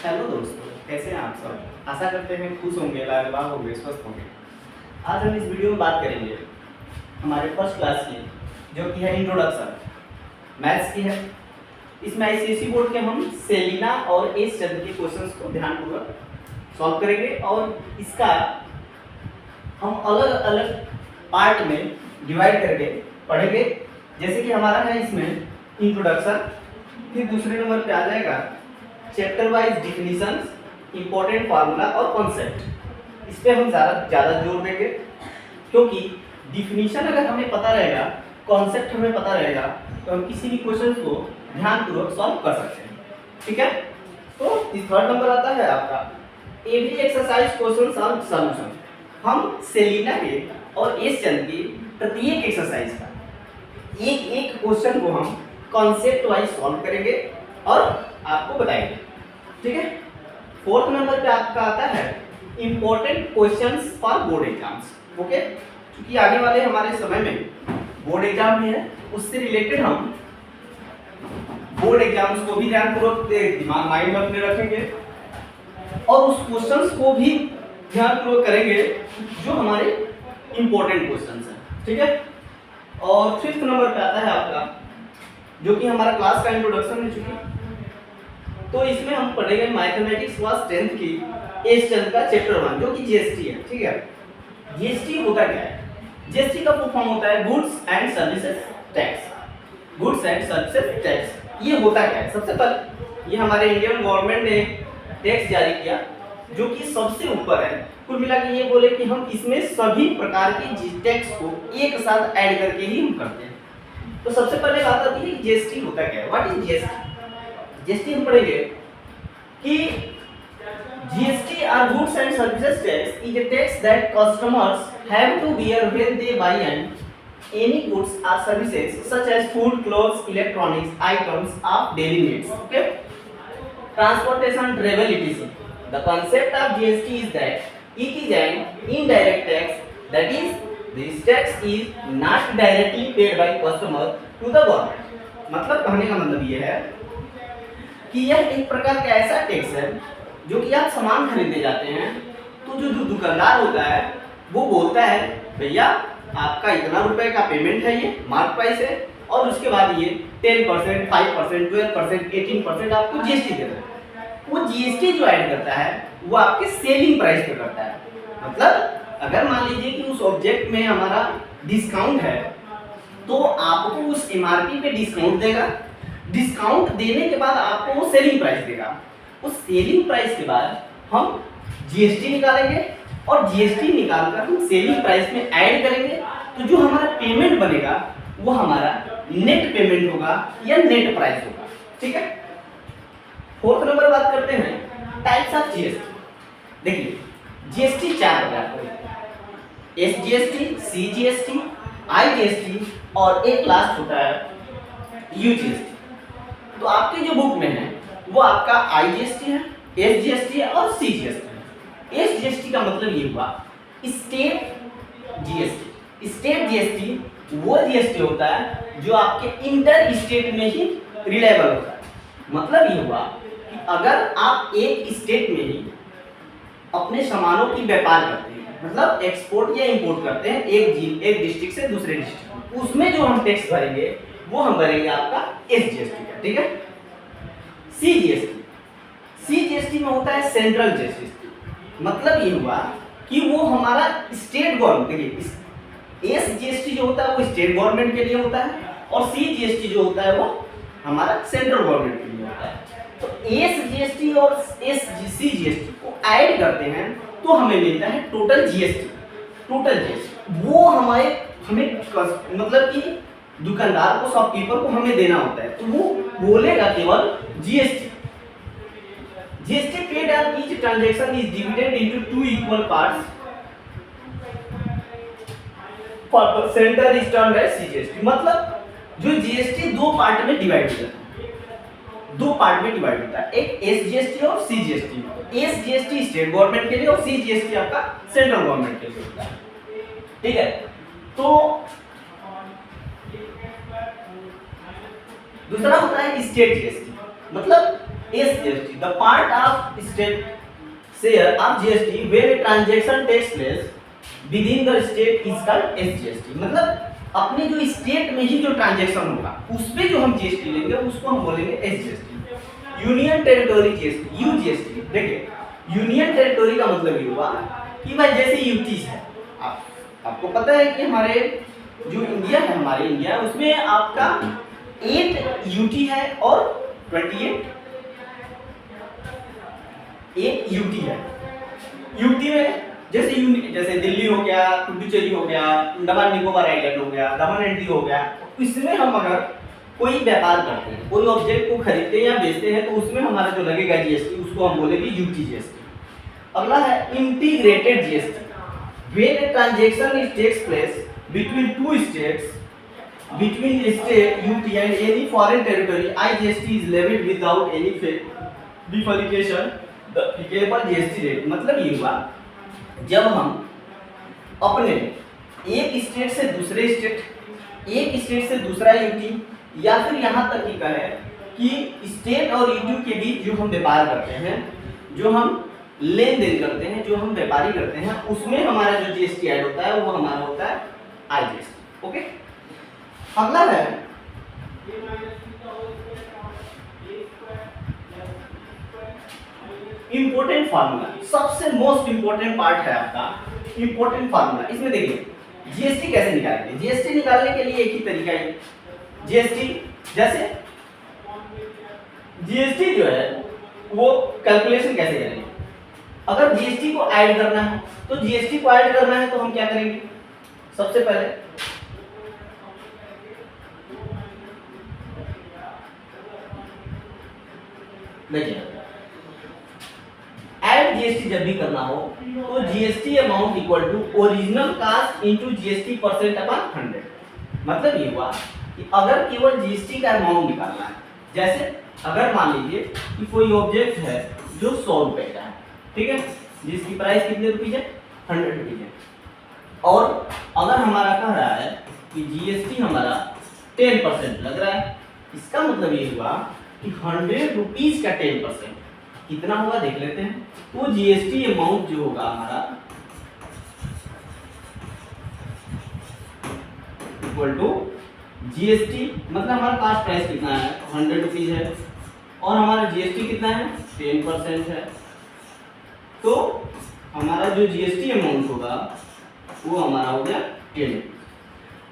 Hello दोस्तों, कैसे हैं आप सब। आशा करते हैं खुश होंगे, लाजवाब होंगे, स्वस्थ होंगे। आज हम इस वीडियो में बात करेंगे हमारे फर्स्ट क्लास की, जो कि है इंट्रोडक्शन मैथ्स की है। इसमें आईसीएसई बोर्ड के हम सेलिना और एस चंद के क्वेश्चंस को ध्यानपूर्वक सॉल्व करेंगे और इसका हम अलग अलग पार्ट में डिवाइड करके पढ़ेंगे। जैसे कि हमारा है इसमें इंट्रोडक्शन, फिर दूसरे नंबर पे आ जाएगा chapter wise definitions, important formula और कॉन्सेप्ट। इस पे हम ज़्यादा जोर देंगे, क्योंकि डिफिनीशन अगर हमें पता रहेगा, कॉन्सेप्ट हमें पता रहेगा, तो हम किसी भी क्वेश्चन को ध्यानपूर्वक सॉल्व कर सकते हैं। ठीक है, तो इस थर्ड नंबर आता है आपका every exercise question solve solution. हम सेलिना के और एस चंद की प्रत्येक एक्सरसाइज का एक एक क्वेश्चन को हम कॉन्सेप्ट वाइज सॉल्व करेंगे और आपको बताएंगे। ठीक है, फोर्थ नंबर पे आपका आता है important questions for board exams. Okay, क्योंकि आने वाले हमारे समय में बोर्ड एग्जाम भी है, उससे रिलेटेड हम बोर्ड एग्जाम्स को भी ध्यानपूर्वक दिमाग माइंड में अपने रखेंगे और उस क्वेश्चंस को भी ध्यानपूर्वक करेंगे जो हमारे इंपॉर्टेंट क्वेश्चंस हैं। ठीक है, और फिफ्थ नंबर पे आता है आपका जो कि हमारा क्लास का इंट्रोडक्शन है। चूंकि तो इसमें हम पढ़ेंगे मैथमेटिक्स क्लास 10th की एस चंद का चैप्टर 1 जो कि जीएसटी है। ठीक है, जीएसटी होता क्या है? जीएसटी का फुल फॉर्म होता है goods and services tax. Goods and services tax ये होता क्या है? सबसे पहले ये हमारे इंडियन गवर्नमेंट ने टैक्स जारी किया जो कि सबसे ऊपर है। कुल मिला के ये बोले कि हम इसमें सभी प्रकार के टैक्स को एक साथ ऐड करके ही हम करते हैं। तो सबसे पहले बात आती है कि जीएसटी होता क्या है। What is GST? जीएसटी हम पढ़ेंगे कि GST are goods and services tax is a tax that customers have to bear when they buy any goods or services such as food, clothes, electronics, items of daily needs. Okay, transportation, travel, etc. The concept of GST is that it is an indirect tax, that is, this tax is not directly paid by customer to the government. मतलब कहने का मतलब ये है कि यह एक प्रकार का ऐसा टैक्स है जो कि आप सामान खरीदने जाते हैं तो जो दुकानदार होता है वो बोलता है भैया आपका इतना रुपए का पेमेंट है, ये मार्क प्राइस है, और उसके बाद ये 10%, 5%, 12%, 18% आपको जीएसटी देता है। वो जीएसटी जो ऐड करता है वो आपके सेलिंग प्राइस पे करता है। मतलब अगर मान लीजिए कि उस ऑब्जेक्ट में हमारा डिस्काउंट है तो आपको उस एमआरपी पे डिस्काउंट देगा। डिस्काउंट देने के बाद आपको वो सेलिंग प्राइस देगा। उस सेलिंग प्राइस के बाद हम जीएसटी निकालेंगे और जीएसटी निकालकर हम सेलिंग प्राइस में ऐड करेंगे, तो जो हमारा पेमेंट बनेगा वो हमारा नेट पेमेंट होगा या नेट प्राइस होगा। ठीक है, फोर्थ नंबर बात करते हैं टाइप्स ऑफ जीएसटी। देखिए जीएसटी चार प्रकार के होते हैं, एसजीएसटी, सीजीएसटी, आईजीएसटी और एक लास्ट होता है यूजीएसटी। तो आपके जो बुक में है वो आपका आईजीएसटी है, एसजीएसटी है और सीजीएसटी है। एसजीएसटी का मतलब ये हुआ स्टेट जीएसटी। स्टेट जीएसटी वो जीएसटी होता है जो आपके इंटर स्टेट में ही रिलायबल होता है। मतलब ये हुआ कि अगर आप एक स्टेट में ही अपने सामानों की व्यापार करते हैं, मतलब एक्सपोर्ट या इंपोर्ट करते हैं एक डिस्ट्रिक्ट से दूसरे डिस्ट्रिक्ट में, उसमें जो हम टैक्स भरेंगे वो हम भरेंगे आपका एसजीएसटी का। ठीक है, सीजीएसटी, सीजीएसटी में होता है सेंट्रल जीएसटी। मतलब ये हुआ कि वो हमारा स्टेट गवर्नमेंट, देखिए एसजीएसटी जो होता है वो स्टेट गवर्नमेंट के लिए होता है और सीजीएसटी जो होता है वो हमारा सेंट्रल गवर्नमेंट के लिए होता है। तो एसजीएसटी और सीजीएसटी को ऐड करते हैं तो हमें मिलता है टोटल जीएसटी। टोटल जीएसटी वो हमें मतलब कि दुकानदार को, शॉपकीपर को हमें देना होता है, तो वो बोलेगा केवल GST. GST paid on each transaction is divided into two equal parts. For the center is termed as CGST. मतलब जो GST दो पार्ट में डिवाइड हो जाता है, दो पार्ट में डिवाइड होता है, एक SGST और CGST। SGST स्टेट गवर्नमेंट के लिए और CGST आपका सेंट्रल गवर्नमेंट के लिए होता है। ठीक है, तो दूसरा होता है स्टेट जीएसटी। मतलब SGST, the part of state share of GST when a transaction takes place within the state is called SGST। मतलब अपने जो स्टेट में ही जो ट्रांजैक्शन होगा उस पे जो हम जीएसटी लेंगे उसको हम बोलेंगे एसजीएसटी। Union territory GST, यूजीएसटी। देखिए यूनियन टेरिटोरी का मतलब ये हुआ कि भाई जैसे यूटीज है, आपको पता है कि हमारे जो इंडिया है, हमारे इंडिया उसमें आपका 8 यूटी है और 28 एक यूटी है। यूटी में जैसे दिल्ली हो गया, पुडुचेरी हो गया, अंडमान निकोबार आइलैंड हो गया, दमन एंड दीव हो गया, इसमें हम अगर कोई व्यापार करते हैं, कोई ऑब्जेक्ट को खरीदते हैं या बेचते हैं तो उसमें हमारा जो लगेगा जीएसटी उसको हम बोलेंगे यूटी जीएसटी। अगला है integrated GST. When a transaction takes place between two states, between state UT and any foreign territory, IGST is levied without any bifurcation the applicable GST rate। मतलब ये हुआ जब हम अपने एक स्टेट से दूसरे स्टेट, एक स्टेट से दूसरा यूटी, या फिर यहाँ तक ही कहे कि स्टेट और यूटी के बीच जो हम व्यापार करते हैं, जो हम लेन देन करते हैं, जो हम व्यापारी करते हैं, उसमें हमारा जो जीएसटी ऐड होता है वो हमारा होता है आईजीएसटी। ओके, अगला है इंपोर्टेंट फार्मूला। सबसे मोस्ट इंपोर्टेंट पार्ट है आपका इंपोर्टेंट फार्मूला। इसमें देखिए जीएसटी कैसे निकालेंगे। जीएसटी निकालने के लिए एक ही तरीका है। जीएसटी जैसे जीएसटी जो है वो कैलकुलेशन कैसे करेंगे। अगर जीएसटी को ऐड करना है तो जीएसटी को ऐड करना है तो हम क्या करेंगे, सबसे पहले देखिए ऐड जीएसटी जब भी करना हो तो GST amount equal to original cost into GST percent upon 100। मतलब ये हुआ कि अगर केवल जीएसटी का अमाउंट निकालना है, जैसे अगर मान लीजिए कि कोई ऑब्जेक्ट है जो 100 रुपए का है, ठीक है, जिसकी प्राइस कितने रुपीज है, 100 रुपीज है, और अगर हमारा कह रहा है कि जीएसटी हमारा 10% लग रहा है, इसका मतलब ये हुआ कि 100 रुपीज का 10% कितना होगा देख लेते हैं। तो जीएसटी अमाउंट जो होगा हमारा इक्वल टू जीएसटी, मतलब हमारा कास्ट प्राइस कितना है, 100 रुपीज है, और हमारा जीएसटी कितना है, 10% है, तो हमारा जो जीएसटी अमाउंट होगा वो हमारा हो गया 10 रुपीज।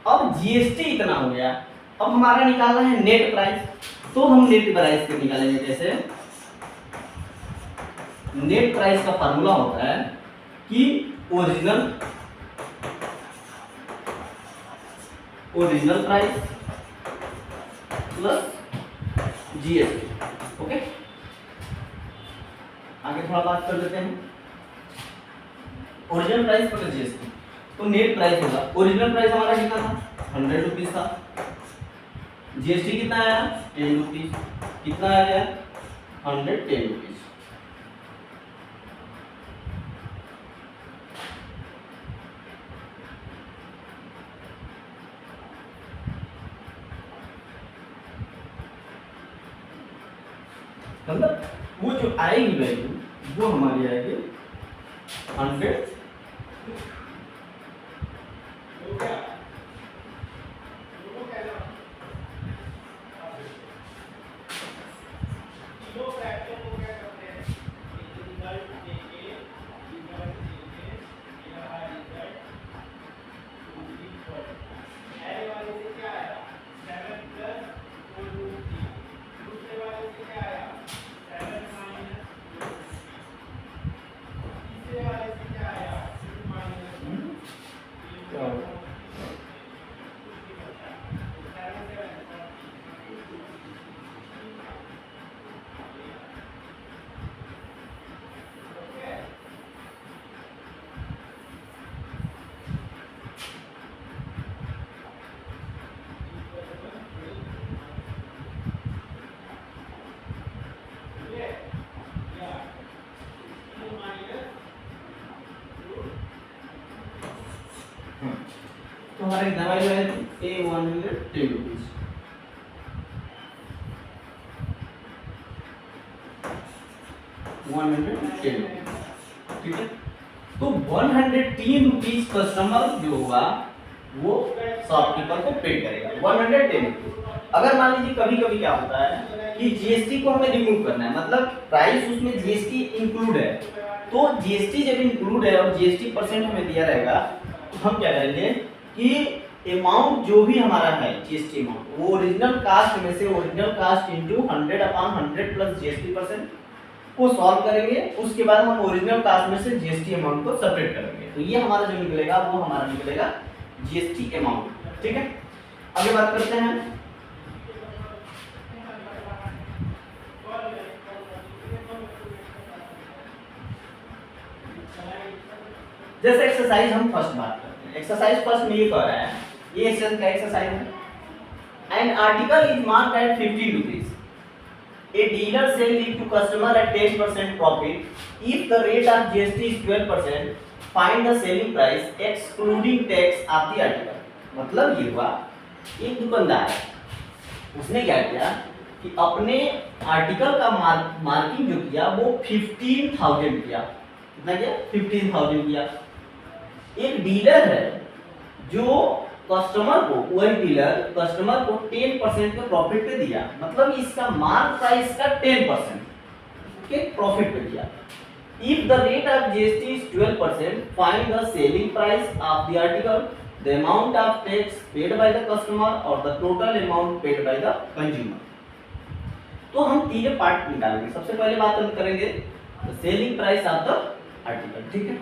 अब जीएसटी इतना हो गया, अब हमारा निकालना है नेट प्राइस। तो हम नेट प्राइस को निकालेंगे, जैसे नेट प्राइस का फार्मूला होता है कि original price plus GST. Okay, आगे थोड़ा बात कर लेते हैं। ओरिजिनल प्राइस प्लस जीएसटी, तो नेट प्राइस होगा, ओरिजिनल प्राइस हमारा कितना था, 100 रुपीज था, जीएसटी कितना आया, 10 रुपीज, कितना आ गया, 110 रुपीज। मतलब वो जो आएगी वैल्यू वो हमारी आएगी 100। तो हमारे दवाई जो है A110 रुपीज। 110, ठीक है। तो 110 रुपीज कस्टमर जो होगा वो शॉपकीपर को पे करेगा 110 रुपीज। अगर मान लीजिए कभी कभी क्या होता है कि जीएसटी को हमें रिमूव करना है, मतलब प्राइस उसमें जीएसटी इंक्लूड है, तो जीएसटी जब इंक्लूड है और जीएसटी परसेंट हमें दिया रहेगा, तो हम क्या करेंगे कि अमाउंट जो भी हमारा है जीएसटी अमाउंट, वो ओरिजिनल कास्ट में से original cost into 100/100 plus GST percent को सॉल्व करेंगे। उसके बाद हम ओरिजिनल कास्ट में से जीएसटी अमाउंट को सेपरेट करेंगे, तो ये हमारा जो निकलेगा वो हमारा निकलेगा जीएसटी अमाउंट, ठीक है। आगे बात करते हैं। जैसे एक्सरसाइज हम फर्स्ट बात करते हैं। एक्सरसाइज फर्स्ट में ये कह रहा है, ये एक्सरसाइज का एक्सरसाइज है। An article is marked at 15 rupees. A dealer sell it to customer at 10% profit. If the rate of GST is 12%, find the selling price excluding tax of the article. मतलब ये हुआ, एक दुकानदार है, उसने क्या किया कि अपने आर्टिकल का मार्किंग जो किया वो 15,000 किया। कितना किया? 15,000 किया। एक डीलर है जो कस्टमर को, वही डीलर कस्टमर को 10% के प्रॉफिट पे दिया, मतलब इसका मार्क प्राइस का 10% के प्रॉफिट पे दिया। If the rate of GST is 12%, find the selling price of the article, the amount of tax paid by the customer और the total amount paid by the consumer. तो हम तीनों part निकालेंगे। सबसे पहले बात हम करेंगे the selling price of the article, ठीक है।